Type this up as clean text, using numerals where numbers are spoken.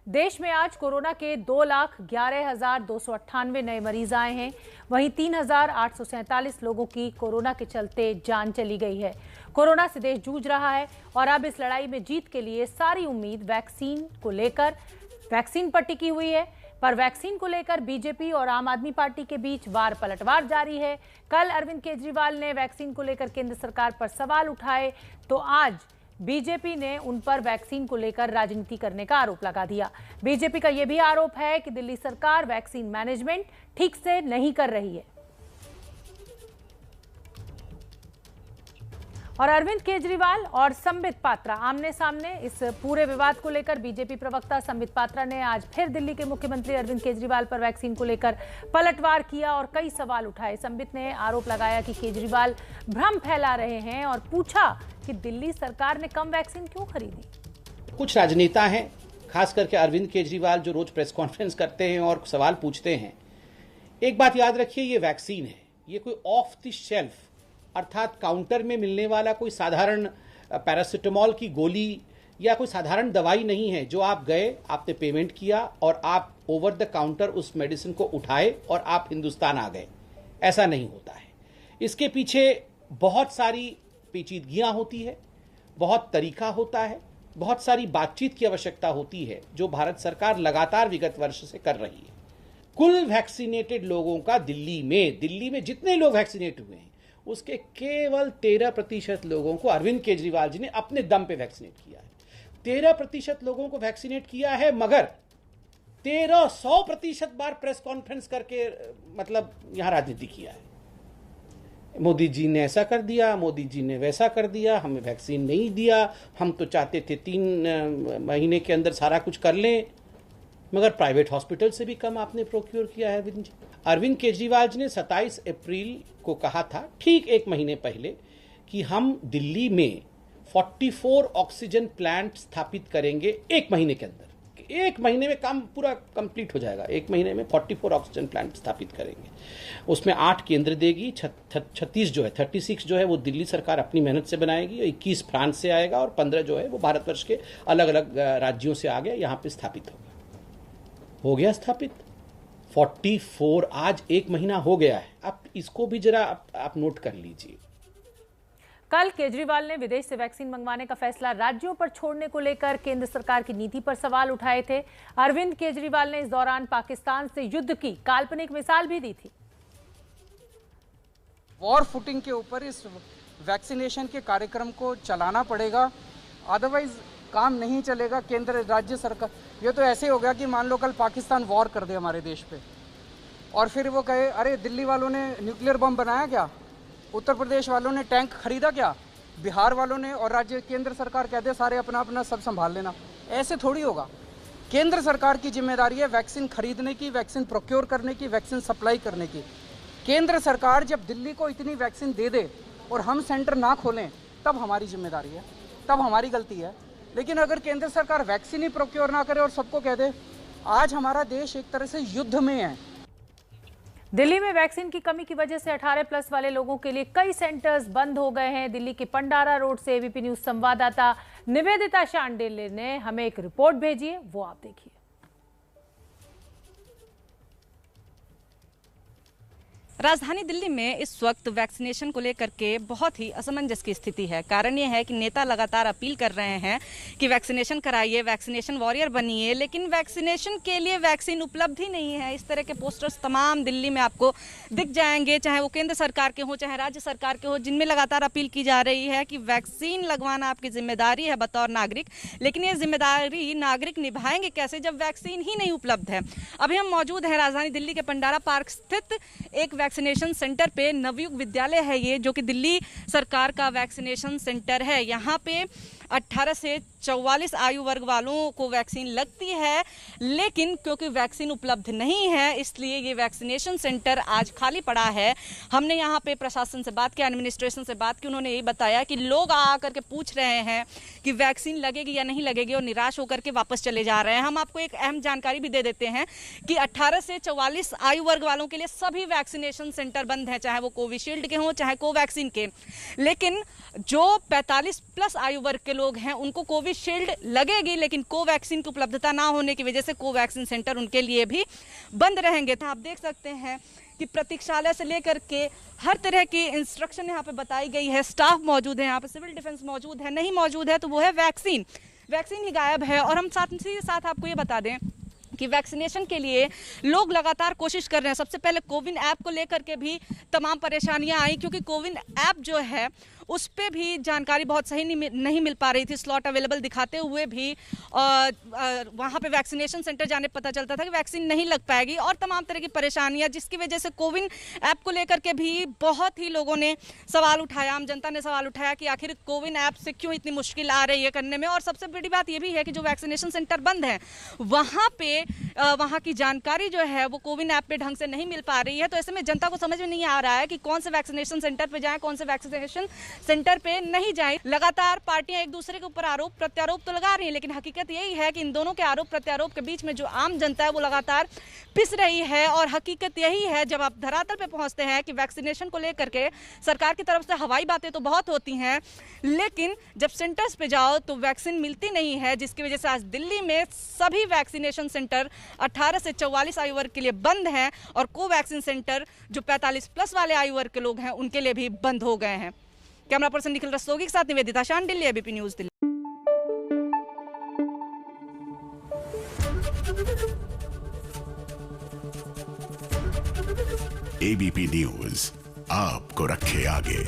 देश में आज कोरोना के 2,11,298 नए मरीज आए हैं। वहीं 3,847 लोगों की कोरोना के चलते जान चली गई है। कोरोना से देश जूझ रहा है और अब इस लड़ाई में जीत के लिए सारी उम्मीद वैक्सीन पर टिकी हुई है। पर वैक्सीन को लेकर बीजेपी और आम आदमी पार्टी के बीच वार पलटवार जारी है। कल अरविंद केजरीवाल ने वैक्सीन को लेकर केंद्र सरकार पर सवाल उठाए तो आज बीजेपी ने उन पर वैक्सीन को लेकर राजनीति करने का आरोप लगा दिया। बीजेपी का यह भी आरोप है कि दिल्ली सरकार वैक्सीन मैनेजमेंट ठीक से नहीं कर रही है। और अरविंद केजरीवाल और संबित पात्रा आमने सामने। इस पूरे विवाद को लेकर बीजेपी प्रवक्ता संबित पात्रा ने आज फिर दिल्ली के मुख्यमंत्री अरविंद केजरीवाल पर वैक्सीन को लेकर पलटवार किया और कई सवाल उठाए। संबित ने आरोप लगाया कि केजरीवाल भ्रम फैला रहे हैं और पूछा कि दिल्ली सरकार ने कम वैक्सीन क्यों खरीदी। कुछ राजनेता हैं, खास करके अरविंद केजरीवाल, जो रोज प्रेस कॉन्फ्रेंस करते हैं और सवाल पूछते हैं। एक बात याद रखिए, ये वैक्सीन है, ये कोई ऑफ द शेल्फ अर्थात काउंटर में मिलने वाला कोई साधारण पैरासिटामोल की गोली या कोई साधारण दवाई नहीं है जो आप गए, आपने पेमेंट किया और आप ओवर द काउंटर उस मेडिसिन को उठाए और आप हिंदुस्तान आ गए। ऐसा नहीं होता है। इसके पीछे बहुत सारी पेचीदगियां होती है, बहुत तरीका होता है, बहुत सारी बातचीत की आवश्यकता होती है जो भारत सरकार लगातार विगत वर्ष से कर रही है। कुल वैक्सीनेटेड लोगों का दिल्ली में जितने लोग वैक्सीनेट हुए हैं उसके केवल 13% लोगों को अरविंद केजरीवाल जी ने अपने दम पे वैक्सीनेट किया है। 13% लोगों को वैक्सीनेट किया है, मगर 100% बार प्रेस कॉन्फ्रेंस करके मतलब यहां राजनीति किया है। मोदी जी ने ऐसा कर दिया, मोदी जी ने वैसा कर दिया, हमें वैक्सीन नहीं दिया, हम तो चाहते थे 3 महीने के अंदर सारा कुछ कर लें, मगर प्राइवेट हॉस्पिटल से भी कम आपने प्रोक्योर किया है। अरविंद केजरीवाल जी ने 27 अप्रैल को कहा था, ठीक 1 महीने पहले, कि हम दिल्ली में 44 ऑक्सीजन प्लांट स्थापित करेंगे 1 महीने के अंदर। 1 महीने में काम पूरा कंप्लीट हो जाएगा। 1 महीने में 44 ऑक्सीजन प्लांट स्थापित करेंगे। उसमें 8 केंद्र देगी, 36 जो है वो दिल्ली सरकार अपनी मेहनत से बनाएगी, 21 फ्रांस से आएगा और 15 जो है वो भारतवर्ष के अलग अलग राज्यों से आगे यहाँ पे स्थापित होगा। हो गया स्थापित 44, आज 1 महीना हो गया है। अब इसको भी जरा आप नोट कर लीजिए। कल केजरीवाल ने विदेश से वैक्सीन मंगवाने का फैसला राज्यों पर छोड़ने को लेकर केंद्र सरकार की नीति पर सवाल उठाए थे। अरविंद केजरीवाल ने इस दौरान पाकिस्तान से युद्ध की काल्पनिक मिसाल भी दी थी। वॉर फुटिंग के ऊपर इस वैक्सीनेशन के कार्यक्रम को चलाना पड़ेगा, अदरवाइज काम नहीं चलेगा। केंद्र राज्य सरकार, ये तो ऐसे हो गया कि मान लो कल पाकिस्तान वॉर कर दे हमारे देश पे और फिर वो कहे अरे दिल्ली वालों ने न्यूक्लियर बम बनाया क्या, उत्तर प्रदेश वालों ने टैंक खरीदा क्या, बिहार वालों ने, और राज्य केंद्र सरकार कह दे सारे अपना अपना सब संभाल लेना। ऐसे थोड़ी होगा। केंद्र सरकार की जिम्मेदारी है वैक्सीन खरीदने की, वैक्सीन प्रोक्योर करने की, वैक्सीन सप्लाई करने की। केंद्र सरकार जब दिल्ली को इतनी वैक्सीन दे दे और हम सेंटर ना खोलें तब हमारी जिम्मेदारी है, तब हमारी गलती है। लेकिन अगर केंद्र सरकार वैक्सीन ही प्रोक्योर ना करे और सबको कह दे, आज हमारा देश एक तरह से युद्ध में है। दिल्ली में वैक्सीन की कमी की वजह से 18+ वाले लोगों के लिए कई सेंटर्स बंद हो गए हैं। दिल्ली के पंडारा रोड से एबीपी न्यूज संवाददाता निवेदिता शांडिल्य ने हमें एक रिपोर्ट भेजी है, वो आप देखिए। राजधानी दिल्ली में इस वक्त वैक्सीनेशन को लेकर के बहुत ही असमंजस की स्थिति है। कारण यह है कि नेता लगातार अपील कर रहे हैं कि वैक्सीनेशन कराइए, वैक्सीनेशन वॉरियर बनिए, लेकिन वैक्सीनेशन के लिए वैक्सीन उपलब्ध ही नहीं है। इस तरह के पोस्टर्स तमाम दिल्ली में आपको दिख जाएंगे, चाहे वो केंद्र सरकार के हो चाहे राज्य सरकार के हो, जिनमें लगातार अपील की जा रही है कि वैक्सीन लगवाना आपकी जिम्मेदारी है बतौर नागरिक। लेकिन ये जिम्मेदारी नागरिक निभाएंगे कैसे जब वैक्सीन ही नहीं उपलब्ध है। अभी हम मौजूद हैं राजधानी दिल्ली के पंडारा पार्क स्थित एक वैक्सीनेशन सेंटर पे। नवयुग विद्यालय है ये, जो कि दिल्ली सरकार का वैक्सीनेशन सेंटर है। यहाँ पे 18 से 44 आयु वर्ग वालों को वैक्सीन लगती है, लेकिन क्योंकि वैक्सीन उपलब्ध नहीं है इसलिए ये वैक्सीनेशन सेंटर आज खाली पड़ा है। हमने यहाँ पे प्रशासन से बात की, एडमिनिस्ट्रेशन से बात की, उन्होंने ये बताया कि लोग आकर के पूछ रहे हैं कि वैक्सीन लगेगी या नहीं लगेगी और निराश होकर के वापस चले जा रहे हैं। हम आपको एक अहम जानकारी भी दे देते हैं कि 18 से 44 आयु वर्ग वालों के लिए सभी वैक्सीनेशन सेंटर बंद हैं, चाहे वो कोविशील्ड के हों चाहे कोवैक्सीन के। लेकिन जो 45+ आयु वर्ग के लोग हैं उनको कोविड कोविशील्ड लगेगी, लेकिन कोवैक्सीन की उपलब्धता ना होने की वजह से कोवैक्सीन सेंटर उनके लिए भी बंद रहेंगे। तो आप देख सकते हैं कि प्रतीक्षालय से लेकर के हर तरह की इंस्ट्रक्शन यहाँ पे बताई गई है। स्टाफ मौजूद है, यहाँ पे सिविल डिफेंस मौजूद है, नहीं मौजूद है तो वो है वैक्सीन ही गायब है। और हम साथ ही साथ आपको ये बता दें कि वैक्सीनेशन के लिए लोग लगातार कोशिश कर रहे हैं। सबसे पहले कोविन ऐप को लेकर के भी तमाम परेशानियां आई, क्योंकि कोविन ऐप जो है उस पर भी जानकारी बहुत सही नहीं मिल पा रही थी। स्लॉट अवेलेबल दिखाते हुए भी वहाँ पे वैक्सीनेशन सेंटर जाने पता चलता था कि वैक्सीन नहीं लग पाएगी, और तमाम तरह की परेशानियां, जिसकी वजह से कोविन ऐप को लेकर के भी बहुत ही लोगों ने सवाल उठाया, आम जनता ने सवाल उठाया कि आखिर कोविन ऐप से क्यों इतनी मुश्किल आ रही है करने में। और सबसे बड़ी बात यह भी है कि जो वैक्सीनेशन सेंटर बंद है वहाँ की जानकारी जो है वो कोविन ऐप पे ढंग से नहीं मिल पा रही है। तो ऐसे में जनता को समझ में नहीं आ रहा है कि कौन से वैक्सीनेशन सेंटर पे जाएं, कौन से वैक्सीनेशन सेंटर पे नहीं जाएं। लगातार पार्टियां एक दूसरे के ऊपर आरोप प्रत्यारोप तो लगा रही हैं, लेकिन हकीकत यही है कि इन दोनों के आरोप प्रत्यारोप के बीच में जो आम जनता है वो लगातार पिस रही है। और हकीकत यही है, जब आप धरातल पे पहुंचते हैं कि वैक्सीनेशन को लेकर के सरकार की तरफ से हवाई बातें तो बहुत होती हैं, लेकिन जब सेंटर्स पे जाओ तो वैक्सीन मिलती नहीं है, जिसकी वजह से आज दिल्ली में सभी वैक्सीनेशन सेंटर 18 से 44 आयु वर्ग के लिए बंद हैं, और कोवैक्सीन सेंटर जो 45+ वाले आयु वर्ग के लोग हैं उनके लिए भी बंद हो गए हैं। कैमरा पर्सन निखिल रस्तोगी के साथ निवेदिता शान, Delhi, ABP news Delhi. ABP news आपको रखे आगे।